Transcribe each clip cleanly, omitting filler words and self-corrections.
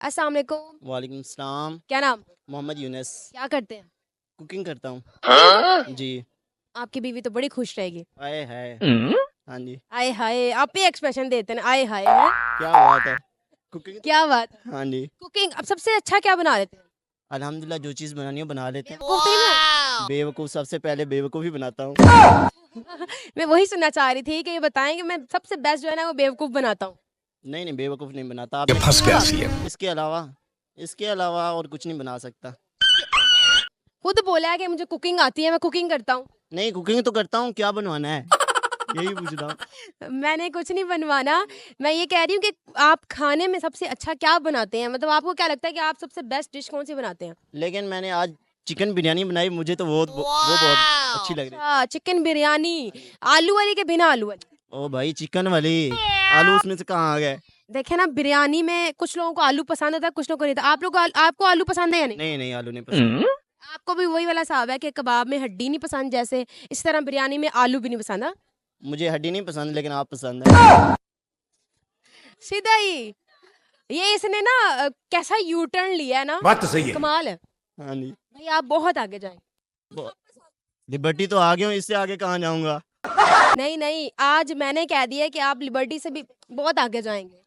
अस्सलाम वालेकुम। वालेकुम सलाम। क्या नाम? मोहम्मद यूनुस। क्या करते हैं? कुकिंग करता हूँ। जी। आपकी बीवी तो बड़ी खुश रहेगी। आए हाय। हाँ जी। आए हाय, आप ही एक्सप्रेशन देते हैं आए हाय हैं? क्या बात है। कुकिंग तो क्या बात। हाँ जी। कुकिंग अब सबसे अच्छा क्या बना लेते हैं? अल्हम्दुलिल्लाह जो चीज़ बनानी हो बना लेते हैं। बेवकूफ तो नहीं बना? बेवकूफ़ सबसे पहले बेवकूफ़ ही बनाता हूँ। मैं वही सुनना चाह रही थी कि ये बताएं कि मैं सबसे बेस्ट जो है ना वो बेवकूफ बनाता हूँ। नहीं नहीं बेवकूफ़ नहीं बनाता। ये आपने फंस गया सी है। इसके अलावा और कुछ नहीं बना सकता। खुद बोला है कि मुझे कुकिंग आती है, मैं कुकिंग करता हूँ। नहीं कुकिंग तो करता हूँ, क्या बनवाना है यही पूछ रहा हूँ। मैंने कुछ नहीं बनवाना। मैं ये कह रही हूँ कि आप खाने में सबसे अच्छा क्या बनाते हैं, मतलब आपको क्या लगता है कि आप सबसे बेस्ट डिश कौन सी बनाते हैं? लेकिन मैंने आज चिकन बिरयानी बनाई, मुझे तो वो बहुत अच्छी लग रही है। अच्छा, चिकन बिरयानी। आलू वाली के बिना आलू वाली? ओ भाई चिकन वाली। आलू उसमें से कहाँ आ गए। देखे ना, बिरयानी में कुछ लोगों को आलू पसंद होता है, कुछ लोगों को नहीं था। आप लोग को आपको आलू पसंद है या नहीं? नहीं नहीं आलू नहीं पसंद। आपको भी वही वाला हिसाब है कि कबाब में हड्डी नहीं पसंद, जैसे इस तरह बिरयानी में आलू भी नहीं पसंद। हाँ? मुझे हड्डी नहीं पसंद लेकिन आप पसंद है। सीधा ही। ये इसने ना कैसा यू टर्न लिया है ना, बात तो सही है। कमाल है। हाँ जी। भाई आप बहुत आगे जाएंगे। लिबर्टी तो आ गया हूँ, इससे आगे कहाँ जाऊंगा। नहीं नहीं, आज मैंने कह दिया कि आप लिबर्टी से भी बहुत आगे जाएंगे।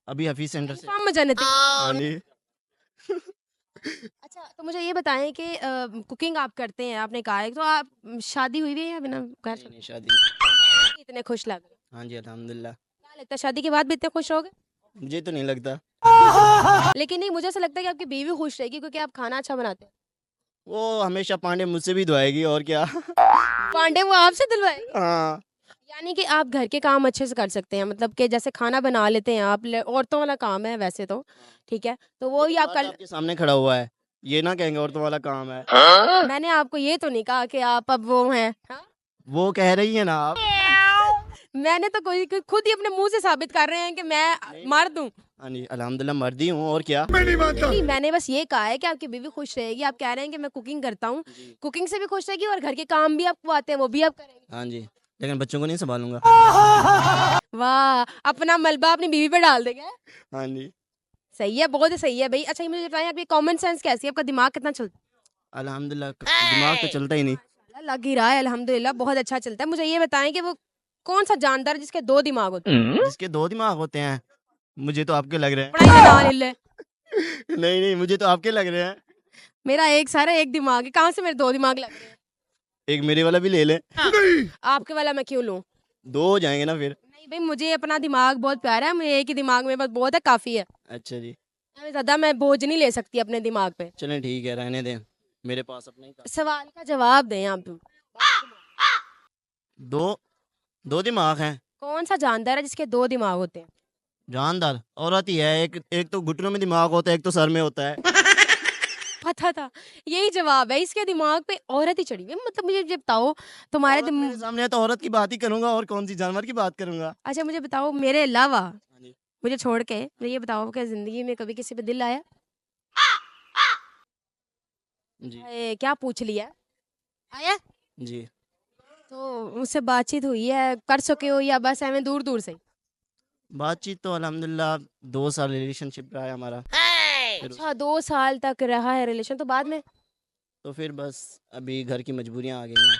अभी हफीज सेंटर से। हम जन्नती। हाँ जी। अच्छा, तो मुझे ये बताएं कि कुकिंग आप करते हैं, आपने कहा है, तो आप शादी हुई हुई है या बिना? घर नहीं नहीं शादी। इतने खुश लग रहे हैं। हाँ जी अल्हम्दुलिल्लाह। क्या लगता है शादी के बाद भी इतने खुश रहोगे? मुझे तो नहीं लगता। लेकिन नहीं, मुझे ऐसा लगता है कि आपकी बीवी खुश रहेगी क्योंकि आप खाना अच्छा बनाते हैं। वो हमेशा पांडे मुझसे भी धोएगी और क्या। पांडे वो आपसे दिलवाएगी? हाँ। यानी कि आप घर के काम अच्छे से कर सकते हैं, मतलब कि जैसे खाना बना लेते हैं आप, औरतों वाला काम है वैसे तो। ठीक है, तो वो ही लेकिन आप बात कर। आपके सामने खड़ा हुआ है, ये ना कहेंगे औरतों वाला काम है। मैंने आपको ये तो नहीं कहा कि आप अब वो हैं। हाँ? वो कह रही है ना आप। मैंने तो खुद ही अपने मुंह से साबित कर रहे हैं कि मैं मर्द हूँ। हाँ जी अल्हम्दुलिल्लाह मर्दी हूँ और क्या। नहीं, मैंने बस ये कहा है कि आपकी बीवी खुश रहेगी। आप कह रहे हैं कि मैं कुकिंग करता हूँ, कुकिंग से भी खुश रहेगी और घर के काम भी आपको आते हैं वो भी आप करेंगे। हाँ जी लेकिन बच्चों को नहीं संभालूंगा। वाह, अपना मलबा अपनी बीवी पे डाल देंगे। हाँ जी सही है, बहुत ही सही है भाई। अच्छा, ये मुझे बताएं आपकी कॉमन सेंस कैसी है, आपका दिमाग कितना चलता अल्हम्दुलिल्लाह दिमाग तो चलता ही नहीं। है? लग ही रहा है, अल्हम्दुलिल्लाह बहुत अच्छा चलता है। मुझे ये बताएं कि वो कौन सा जानदार है जिसके दो दिमाग होते हैं? जिसके दो दिमाग होते हैं, मुझे तो आपके लग रहे हैं। पढ़ाई में ना ले ले। नहीं नहीं मुझे तो आपके लग रहे हैं। मेरा एक सारा एक दिमाग है, कहाँ से मेरे दो दिमाग लग रहे हैं? एक मेरे वाला भी ले ले। आपके वाला मैं क्यों लूं? दो हो जाएंगे ना फिर। नहीं भाई, मुझे अपना दिमाग बहुत प्यारा है, मुझे एक ही दिमाग में बस बहुत है, काफी है। अच्छा जी ज्यादा मैं बोझ नहीं ले सकती अपने दिमाग पे। चलें ठीक है रहने दें, मेरे पास अपना ही काम। सवाल का जवाब दें आप। दो दो दिमाग हैं। कौन सा जानदार है जिसके दो दिमाग होते हैं? जानदार औरत ही है, एक एक तो घुटनों में दिमाग होता है, एक तो सर में होता है। पता था, यही जवाब है। इसके दिमाग पे औरत ही चढ़ी हुई है। मतलब मुझे ये बताओ, तुम्हारे औरत मेरे सामने है तो औरत की बात ही करूंगा, और कौन सी जानवर की बात करूंगा। अच्छा मुझे बताओ, मेरे अलावा हाँ जी। मुझे छोड़ के मुझे ये बताओ कि जिंदगी में कभी किसी पे दिल आया? जी क्या पूछ लिया? आया? जी। तो मुझसे बातचीत हुई है, कर सके हो, या बस ऐਵੇਂ दूर दूर से? बातचीत तो अल्हम्दुलिल्लाह 2 साल रिलेशनशिप रहा है हमारा। फिर अच्छा, 2 साल तक रहा है रिलेशन, तो बाद में तो फिर बस अभी घर की मजबूरियां आ गई हैं।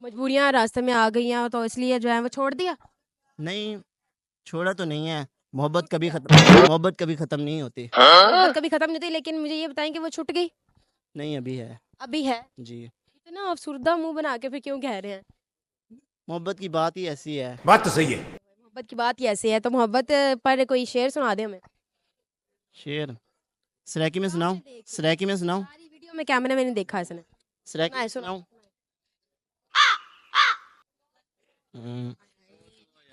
मजबूरियां रास्ते में आ गई हैं तो इसलिए जो है वो छोड़ दिया? नहीं छोड़ा तो नहीं है, मोहब्बत कभी खत्म नहीं होती। मोहब्बत कभी खत्म नहीं होती, लेकिन मुझे ये बताएं कि वो छूट गई? नहीं अभी है। अभी है? जी इतना अफसुर्दा मुंह बना के फिर क्यों कह रहे हैं? मोहब्बत की बात ही ऐसी है। बात तो सही है। मोहब्बत की बात ही ऐसी है, तो मोहब्बत पर कोई शेर सुना दे हमें। शेर सराकी में सुनाऊं? सराकी में सुनाऊं? सारी वीडियो में कैमरे में नहीं देखा इसने। सराकी सुनाए में सुना। सुनाऊं? हम्म,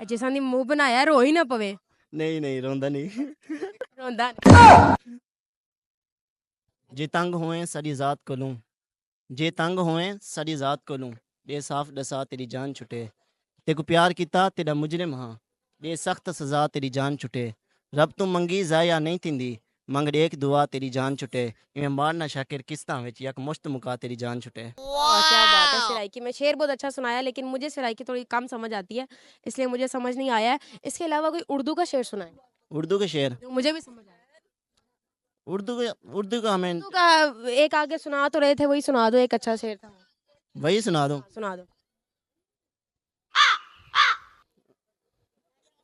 जिस ने मुंह बनाया रो ही ना पवे। नहीं नहीं रोंदा नहीं। रोंदा नहीं। जे तंग होए सारी जात को लूं, जे तंग होए सारी जात को लूं, ये साफ डसा तेरी जान छुटे, तेको प्यार किता तेरा मुजरिम हाँ, ये सख्त सजा तेरी जान छुटे, रब तू मंगी जाया नहीं थिंदी, मंग एक दुआ तेरी जान छुटे, इवें मारना शाकिर किस्तां विच यक मुश्त मुका तेरी जान छुटे। वाह, क्या बात है। सिराइकी में शेर बहुत अच्छा सुनाया, लेकिन मुझे सिराइकी थोड़ी कम समझ आती है, इसलिए मुझे समझ नहीं आया है। इसके अलावा कोई उर्दू का शेर सुनाए उर्दू के शेर जो मुझे भी समझ आए। उर्दू का हमें उर्दू का एक आगे सुना तो रहे थे, वही सुना दो, एक अच्छा शेर था, वही सुना दूं? सुना दो।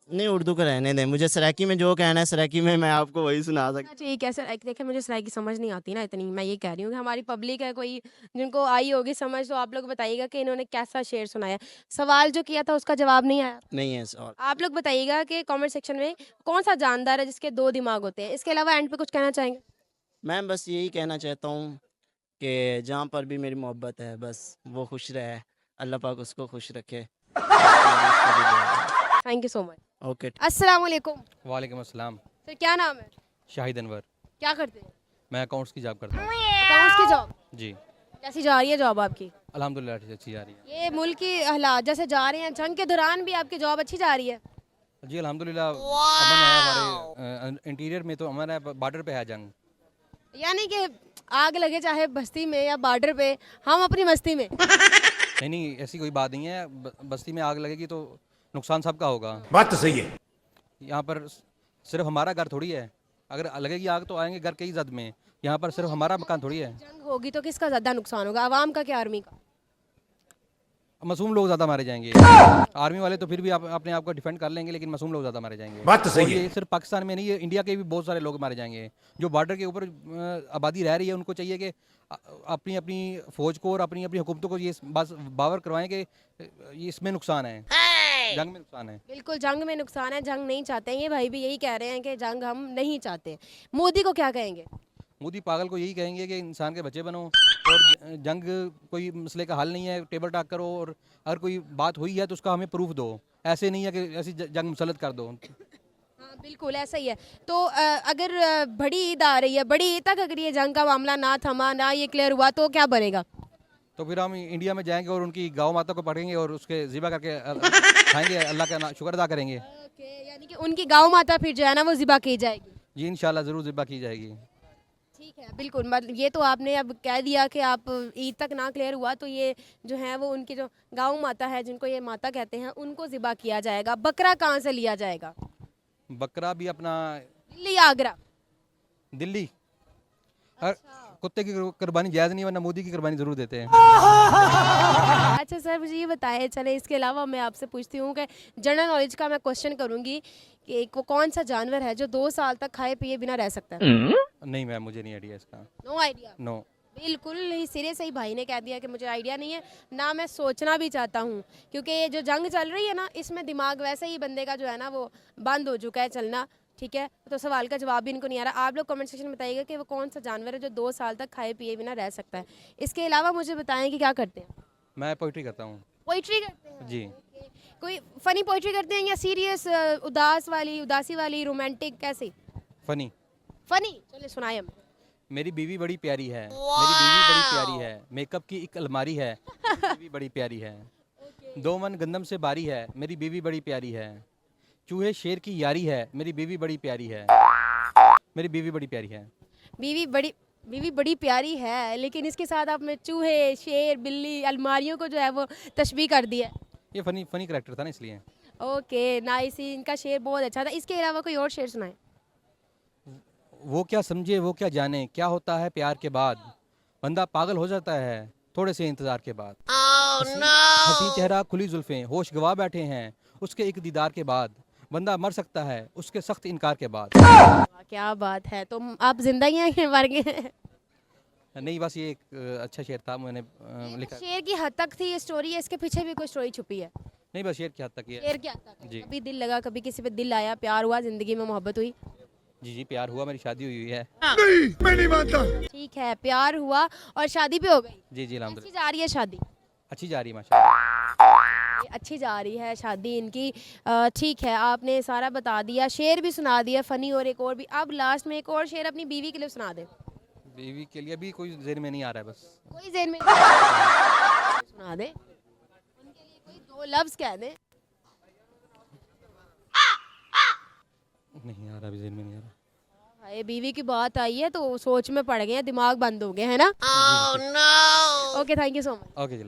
नहीं, उर्दू का रहने दें, मुझे सराइकी में जो कहना है सराइकी में मैं आपको वही सुना सकता। ठीक है सर, देखिए मुझे सराइकी समझ नहीं आती ना इतनी, मैं ये कह रही हूँ कि हमारी पब्लिक है कोई जिनको आई होगी समझ, तो आप लोग बताइएगा कि इन्होंने कैसा शेर सुनाया। सवाल जो किया था उसका जवाब नहीं आया। नहीं है और आप लोग बताइएगा कि कमेंट सेक्शन में कौन सा जानदार है जिसके दो दिमाग होते हैं। इसके अलावा एंड पे कुछ कहना चाहेंगे? मैं बस यही कहना चाहता हूँ कि जहाँ पर भी मेरी मोहब्बत है बस वो खुश रहे, अल्लाह पाक उसको खुश रखे। Thank you so much. Okay. अस्सलाम वालेकुम। वालेकुम अस्सलाम। सर क्या नाम है? शाहिद अनवर। क्या करते हैं? मैं अकाउंट्स की जॉब करता हूँ। अकाउंट्स की जॉब। जी कैसी जा रही है जॉब आपकी? अल्हम्दुलिल्लाह अच्छी जा रही है। ये मुल्क की हालात जैसे जा रहे हैं, जंग के दौरान भी आपकी जॉब अच्छी जा रही है? जी अल्हम्दुलिल्लाह अमन है हमारे इंटीरियर में, तो अमन है, बॉर्डर पे है जंग। यानी कि आग लगे चाहे बस्ती में या बॉर्डर पे, हम अपनी मस्ती में। नहीं नहीं, ऐसी कोई बात नहीं है, बस्ती में आग लगेगी तो नुकसान सबका होगा। बात तो सही है। यहाँ पर सिर्फ हमारा घर थोड़ी है, अगर लगेगी आग तो आएंगे घर कई जद में, यहाँ पर सिर्फ हमारा मकान थोड़ी है। जंग होगी तो किसका ज्यादा नुकसान होगा, आवाम का क्या आर्मी का? मासूम लोग ज़्यादा मारे जाएंगे। आर्मी वाले तो फिर भी अपने आप को डिफेंड कर लेंगे, लेकिन मासूम लोग ज़्यादा मारे जाएंगे। बात तो सही और है। ये सिर्फ पाकिस्तान में नहीं है, इंडिया के भी बहुत सारे लोग मारे जाएंगे। जो बॉर्डर के ऊपर आबादी रह रही है उनको चाहिए कि अपनी अपनी फौज को और अपनी अपनी हुकूमतों को ये बस बावर करवाएं कि ये इसमें नुकसान है, जंग में नुकसान है। बिल्कुल जंग में नुकसान है, जंग नहीं चाहते हैं। ये भाई भी यही कह रहे हैं कि जंग हम नहीं चाहते। मोदी को क्या कहेंगे? मोदी पागल को यही कहेंगे कि इंसान के बच्चे बनो, और जंग कोई मसले का हल नहीं है, टेबल टॉक करो, और अगर कोई बात हुई है तो उसका हमें प्रूफ दो, ऐसे नहीं है कि ऐसी जंग मुसल्लत कर दो। हाँ बिल्कुल ऐसा ही है। तो अगर बड़ी ईद आ रही है, बड़ी ईद तक अगर ये जंग का मामला ना थमा, ना ये क्लियर हुआ, तो क्या बनेगा? तो फिर हम इंडिया में जाएंगे और उनकी गौ माता को पढ़ेंगे और उसके ज़िबा करके खाएंगे, अल्लाह का शुक्र अदा करेंगे। ओके, यानी कि उनकी गाँव माता फिर जो है ना वो ज़िबा की जाएगी। जी इंशाल्लाह ज़रूर ज़िबा की जाएगी। ठीक है बिल्कुल, मतलब ये तो आपने अब कह दिया कि आप ईद तक ना क्लियर हुआ तो ये जो है वो उनकी जो गाँव माता है, जिनको ये माता कहते हैं, उनको ज़िबा किया जाएगा। बकरा कहाँ से लिया जाएगा? बकरा भी अपना दिल्ली, आगरा? दिल्ली। कुत्ते की कुर्बानी जायज़ नहीं, वरना मोदी की कुर्बानी ज़रूर देते हैं। अच्छा सर मुझे ये बताएं, चले इसके अलावा मैं आपसे पूछती हूँ कि जनरल नॉलेज का मैं क्वेश्चन करूँगी कि वो कौन सा जानवर है जो 2 साल तक खाए पिए बिना रह सकता है? नहीं मैम, मुझे नहीं आइडिया इसका। No idea? नो। बिल्कुल ही सिरे से ही भाई ने कह दिया कि मुझे आइडिया नहीं है, ना मैं सोचना भी चाहता हूँ, क्योंकि ये जो जंग चल रही है ना, इसमें दिमाग वैसे ही बंदे का जो है ना वो बंद हो चुका है चलना। ठीक है, तो सवाल का जवाब भी इनको नहीं आ रहा। आप लोग कमेंट सेक्शन में बताइएगा कि वो कौन सा जानवर है जो 2 साल तक खाए पिए बिना रह सकता है। इसके अलावा मुझे बताएं कि क्या करते हैं? मैं पोइट्री करता हूँ। पोइट्री करते हैं? जी। ओके। कोई फनी पोइट्री करते हैं या सीरियस, उदास वाली, उदासी वाली, रोमांटिक, कैसी? फनी। फनी, चलिए सुनाए हमें। मेरी बीवी बड़ी प्यारी है, मेरी बीवी बड़ी प्यारी है, मेकअप की एक अलमारी है, मेरी बीवी बड़ी प्यारी है, 2 मन गंदम से बारी है, मेरी बीवी बड़ी प्यारी है, चूहे शेर की यारी है, मेरी बीवी बड़ी प्यारी है, मेरी बीवी बड़ी प्यारी है। बीवी बड़ी प्यारी है, लेकिन इसके साथ आपने चूहे, शेर, बिल्ली, अलमारियों को जो है वो तशबीह कर दिया। ये फनी फनी करैक्टर था ना, इसलिए। ओके नाइस, इनका शेर बहुत अच्छा था। इसके अलावा कोई और शेर सुनाए। वो क्या समझे वो क्या जाने, क्या होता है प्यार के बाद, बंदा पागल हो जाता है थोड़े से इंतजार के बाद। हंसी चेहरा खुली जुल्फें, होश गवा बैठे हैं उसके एक दीदार के बाद, बंदा मर सकता है उसके सख्त इनकार के बाद। क्या बात है, तो आप जिंदा ही हैं मर गए? नहीं बस ये एक अच्छा शेर था, मैंने लिखा। शेर की हद तक थी ये स्टोरी, है इसके पीछे भी कोई स्टोरी छुपी है? नहीं बस शेर की हद तक ये। शेर की हद तक। जी। कभी दिल लगा, कभी किसी पे दिल आया, प्यार हुआ, जिंदगी में मोहब्बत हुई? जी जी प्यार हुआ, मेरी शादी हुई है। नहीं, मैं नहीं मानता। ठीक है, प्यार हुआ और शादी भी हो गई। जी जी अच्छी अल्हम्दुलिल्लाह। जा रही है शादी? अच्छी जा रही है माशाल्लाह। अच्छी जा रही है शादी इनकी। ठीक है, आपने सारा बता दिया, शेर भी सुना दिया फनी, और एक और भी। अब लास्ट में एक और शेर अपनी बीवी के लिए सुना दे। बीवी के लिए भी कोई ज़हन में नहीं आ रहा है, बस। कोई ज़हन में सुना दे, उनके लिए कोई 2 लफ्ज कह दे। नहीं आ रहा, भी ज़हन में नहीं आ रहा। हाय, बीवी की बात आई है तो सोच में पड़ गए हैं, दिमाग बंद हो गए है ना। Okay thank you so much. Okay ji.